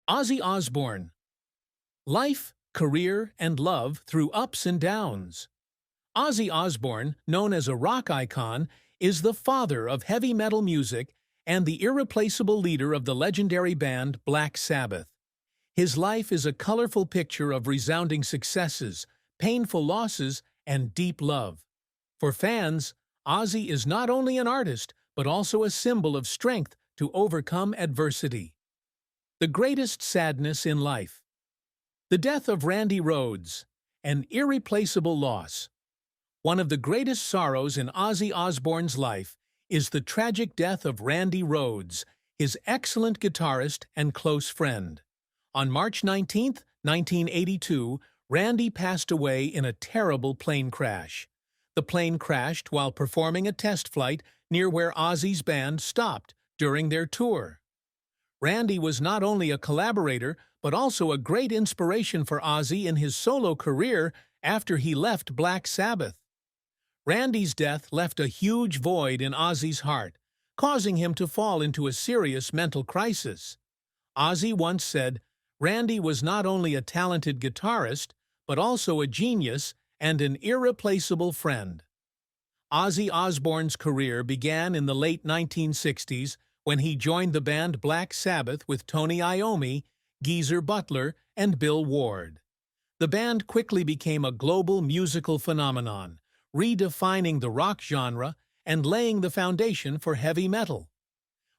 Ozzy Osbourne. Life, career, and love through ups and downs. Ozzy Osbourne, known as a rock icon, is the father of heavy metal music and the irreplaceable leader of the legendary band Black Sabbath. His life is a colorful picture of resounding successes, painful losses, and deep love. For fans, Ozzy is not only an artist, but also a symbol of strength to overcome adversity. The greatest sadness in life. The death of Randy Rhoads, an irreplaceable loss. One of the greatest sorrows in Ozzy Osbourne's life is the tragic death of Randy Rhoads, his excellent guitarist and close friend. On March 19, 1982, Randy passed away in a terrible plane crash. The plane crashed while performing a test flight near where Ozzy's band stopped during their tour. Randy was not only a collaborator, but also a great inspiration for Ozzy in his solo career after he left Black Sabbath. Randy's death left a huge void in Ozzy's heart, causing him to fall into a serious mental crisis. Ozzy once said, "Randy was not only a talented guitarist, but also a genius and an irreplaceable friend." Ozzy Osbourne's career began in the late 1960s when he joined the band Black Sabbath with Tony Iommi, Geezer Butler, and Bill Ward. The band quickly became a global musical phenomenon, redefining the rock genre and laying the foundation for heavy metal.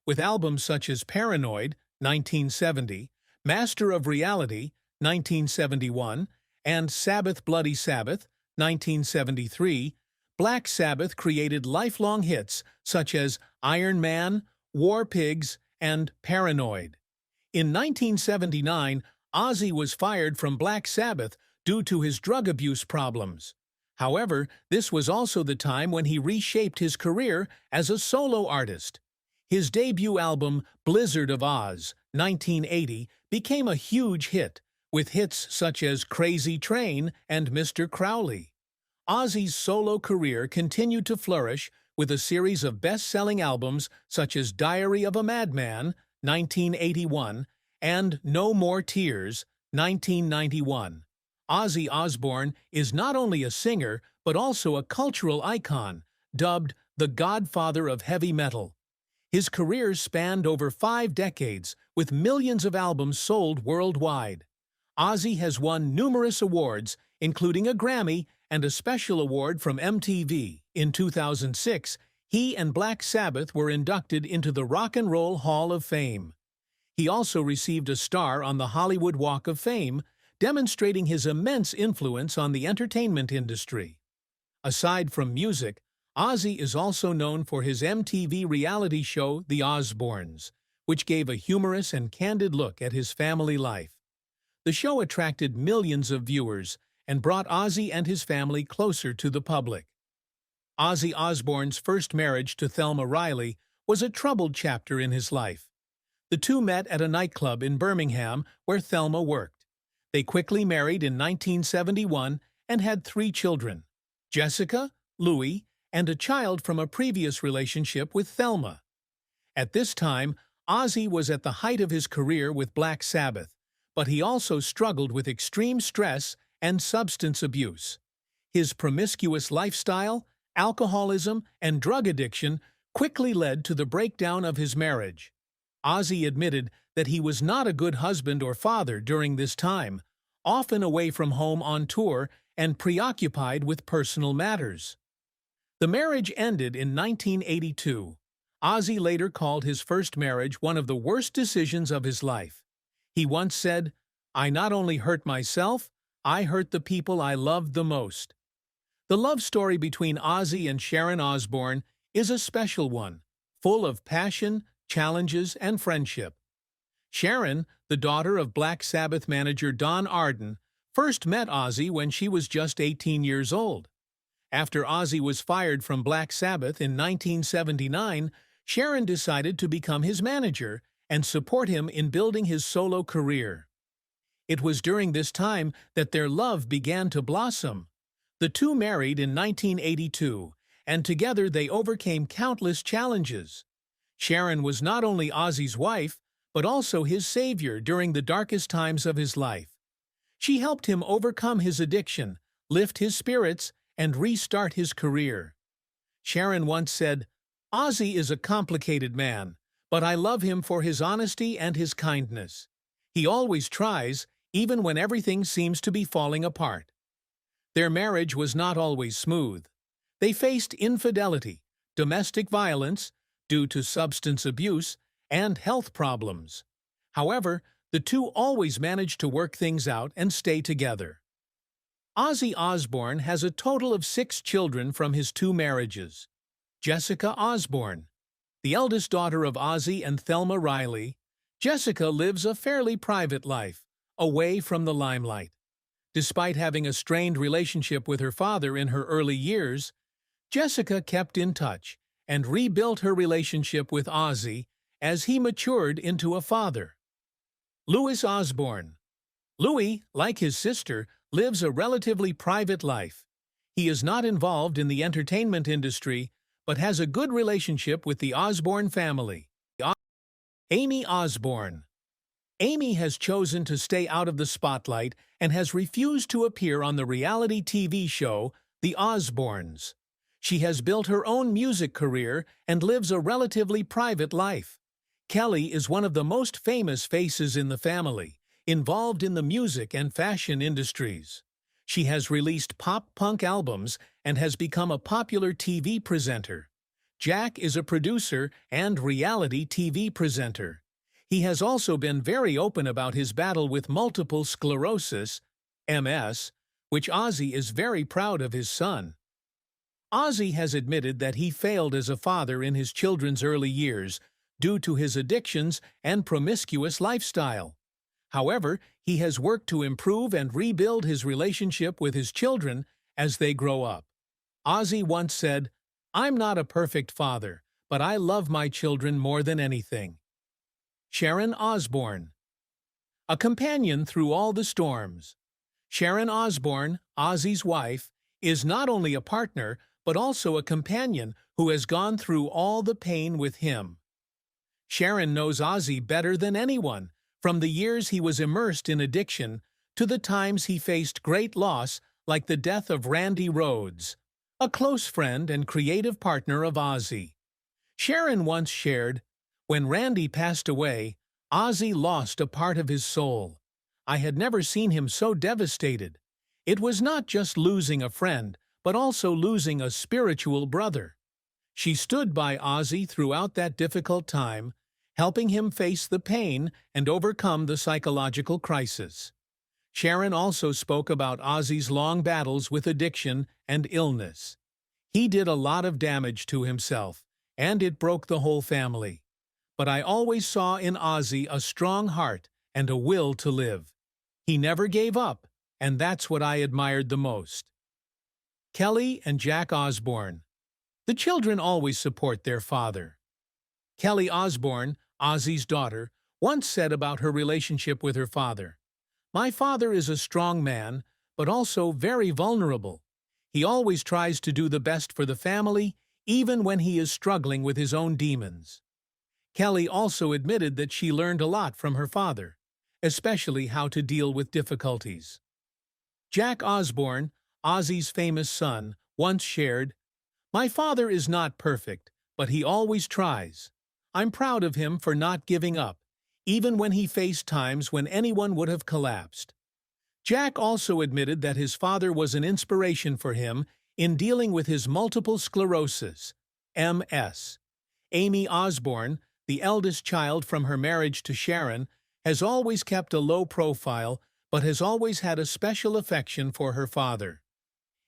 With albums such as Paranoid, 1970, Master of Reality, 1971, and Sabbath Bloody Sabbath, 1973, Black Sabbath created lifelong hits such as Iron Man, War Pigs, and Paranoid. In 1979, Ozzy was fired from Black Sabbath due to his drug abuse problems. However, this was also the time when he reshaped his career as a solo artist. His debut album, Blizzard of Oz, 1980, became a huge hit, with hits such as Crazy Train and Mr. Crowley. Ozzy's solo career continued to flourish with a series of best-selling albums such as Diary of a Madman, 1981, and No More Tears, 1991. Ozzy Osbourne is not only a singer, but also a cultural icon, dubbed the Godfather of heavy metal. His career spanned over 5 decades, with millions of albums sold worldwide. Ozzy has won numerous awards, including a Grammy and a special award from MTV. In 2006, he and Black Sabbath were inducted into the Rock and Roll Hall of Fame. He also received a star on the Hollywood Walk of Fame, demonstrating his immense influence on the entertainment industry. Aside from music, Ozzy is also known for his MTV reality show The Osbournes, which gave a humorous and candid look at his family life. The show attracted millions of viewers and brought Ozzy and his family closer to the public. Ozzy Osbourne's first marriage to Thelma Riley was a troubled chapter in his life. The two met at a nightclub in Birmingham where Thelma worked. They quickly married in 1971 and had 3 children, Jessica, Louis, and a child from a previous relationship with Thelma. At this time, Ozzy was at the height of his career with Black Sabbath, but he also struggled with extreme stress and substance abuse. His promiscuous lifestyle, alcoholism, and drug addiction quickly led to the breakdown of his marriage. Ozzy admitted that he was not a good husband or father during this time, often away from home on tour and preoccupied with personal matters. The marriage ended in 1982. Ozzy later called his first marriage one of the worst decisions of his life. He once said, "I not only hurt myself, I hurt the people I loved the most." The love story between Ozzy and Sharon Osbourne is a special one, full of passion, challenges, and friendship. Sharon, the daughter of Black Sabbath manager Don Arden, first met Ozzy when she was just 18 years old. After Ozzy was fired from Black Sabbath in 1979, Sharon decided to become his manager and support him in building his solo career. It was during this time that their love began to blossom. The two married in 1982, and together they overcame countless challenges. Sharon was not only Ozzy's wife, but also his savior during the darkest times of his life. She helped him overcome his addiction, lift his spirits, and restart his career. Sharon once said, "Ozzy is a complicated man, but I love him for his honesty and his kindness. He always tries, even when everything seems to be falling apart." Their marriage was not always smooth. They faced infidelity, domestic violence, due to substance abuse, and health problems. However, the two always managed to work things out and stay together. Ozzy Osbourne has a total of 6 children from his 2 marriages. Jessica Osbourne, the eldest daughter of Ozzy and Thelma Riley, Jessica lives a fairly private life, away from the limelight. Despite having a strained relationship with her father in her early years, Jessica kept in touch and rebuilt her relationship with Ozzy as he matured into a father. Louis Osbourne. Louis, like his sister, lives a relatively private life. He is not involved in the entertainment industry, but has a good relationship with the Osbourne family. Amy Osbourne. Amy has chosen to stay out of the spotlight and has refused to appear on the reality TV show The Osbournes. She has built her own music career and lives a relatively private life. Kelly is one of the most famous faces in the family, involved in the music and fashion industries. She has released pop-punk albums and has become a popular TV presenter. Jack is a producer and reality TV presenter. He has also been very open about his battle with multiple sclerosis, MS, which Ozzy is very proud of his son. Ozzy has admitted that he failed as a father in his children's early years due to his addictions and promiscuous lifestyle. However, he has worked to improve and rebuild his relationship with his children as they grow up. Ozzy once said, "I'm not a perfect father, but I love my children more than anything." Sharon Osbourne. A companion through all the storms. Sharon Osbourne, Ozzy's wife, is not only a partner, but also a companion who has gone through all the pain with him. Sharon knows Ozzy better than anyone, from the years he was immersed in addiction to the times he faced great loss like the death of Randy Rhoads, a close friend and creative partner of Ozzy. Sharon once shared, "When Randy passed away, Ozzy lost a part of his soul. I had never seen him so devastated. It was not just losing a friend, but also losing a spiritual brother." She stood by Ozzy throughout that difficult time, helping him face the pain and overcome the psychological crisis. Sharon also spoke about Ozzy's long battles with addiction and illness. He did a lot of damage to himself, and it broke the whole family. But I always saw in Ozzy a strong heart and a will to live. He never gave up, and that's what I admired the most. Kelly and Jack Osbourne. The children always support their father. Kelly Osbourne, Ozzy's daughter, once said about her relationship with her father, "My father is a strong man, but also very vulnerable. He always tries to do the best for the family, even when he is struggling with his own demons." Kelly also admitted that she learned a lot from her father, especially how to deal with difficulties. Jack Osbourne, Ozzy's famous son, once shared, "My father is not perfect, but he always tries. I'm proud of him for not giving up, even when he faced times when anyone would have collapsed." Jack also admitted that his father was an inspiration for him in dealing with his multiple sclerosis, MS. Amy Osbourne, the eldest child from her marriage to Sharon, has always kept a low profile but has always had a special affection for her father.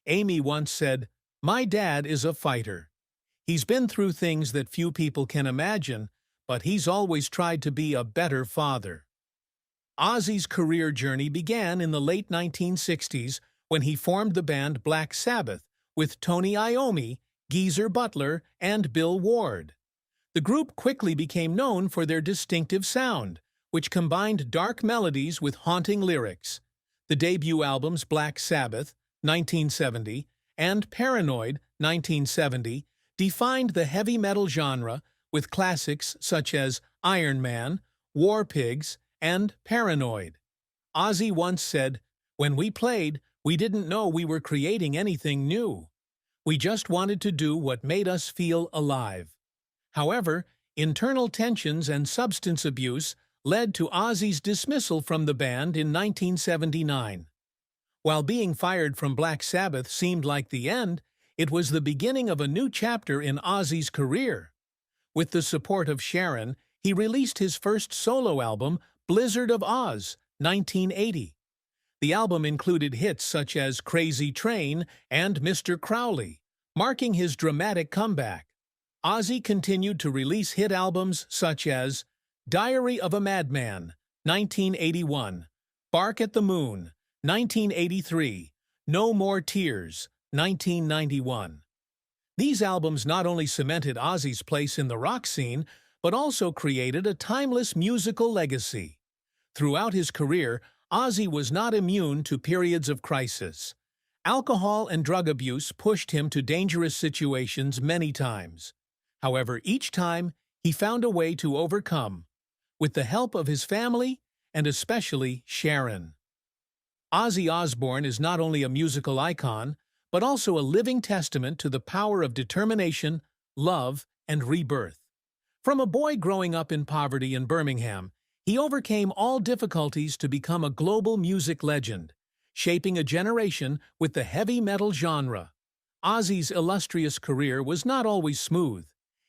Amy once said, "My dad is a fighter. He's been through things that few people can imagine, but he's always tried to be a better father." Ozzy's career journey began in the late 1960s when he formed the band Black Sabbath with Tony Iommi, Geezer Butler, and Bill Ward. The group quickly became known for their distinctive sound, which combined dark melodies with haunting lyrics. The debut albums Black Sabbath, 1970, and Paranoid, 1970, defined the heavy metal genre with classics such as Iron Man, War Pigs, and Paranoid. Ozzy once said, "When we played, we didn't know we were creating anything new. We just wanted to do what made us feel alive." However, internal tensions and substance abuse led to Ozzy's dismissal from the band in 1979. While being fired from Black Sabbath seemed like the end, it was the beginning of a new chapter in Ozzy's career. With the support of Sharon, he released his first solo album, Blizzard of Oz, 1980. The album included hits such as Crazy Train and Mr. Crowley, marking his dramatic comeback. Ozzy continued to release hit albums such as Diary of a Madman, 1981, Bark at the Moon, 1983, No More Tears, 1991. These albums not only cemented Ozzy's place in the rock scene, but also created a timeless musical legacy. Throughout his career, Ozzy was not immune to periods of crisis. Alcohol and drug abuse pushed him to dangerous situations many times. However, each time, he found a way to overcome, with the help of his family and especially Sharon. Ozzy Osbourne is not only a musical icon, but also a living testament to the power of determination, love, and rebirth. From a boy growing up in poverty in Birmingham, he overcame all difficulties to become a global music legend, shaping a generation with the heavy metal genre. Ozzy's illustrious career was not always smooth.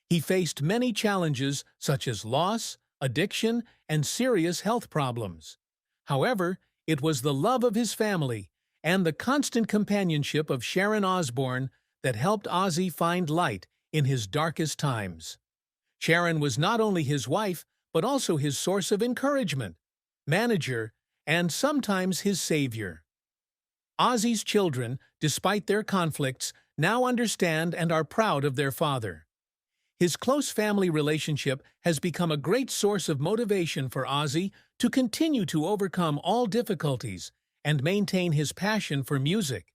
He faced many challenges such as loss, addiction, and serious health problems. However, it was the love of his family and the constant companionship of Sharon Osbourne that helped Ozzy find light in his darkest times. Sharon was not only his wife, but also his source of encouragement, manager, and sometimes his savior. Ozzy's children, despite their conflicts, now understand and are proud of their father. His close family relationship has become a great source of motivation for Ozzy to continue to overcome all difficulties and maintain his passion for music.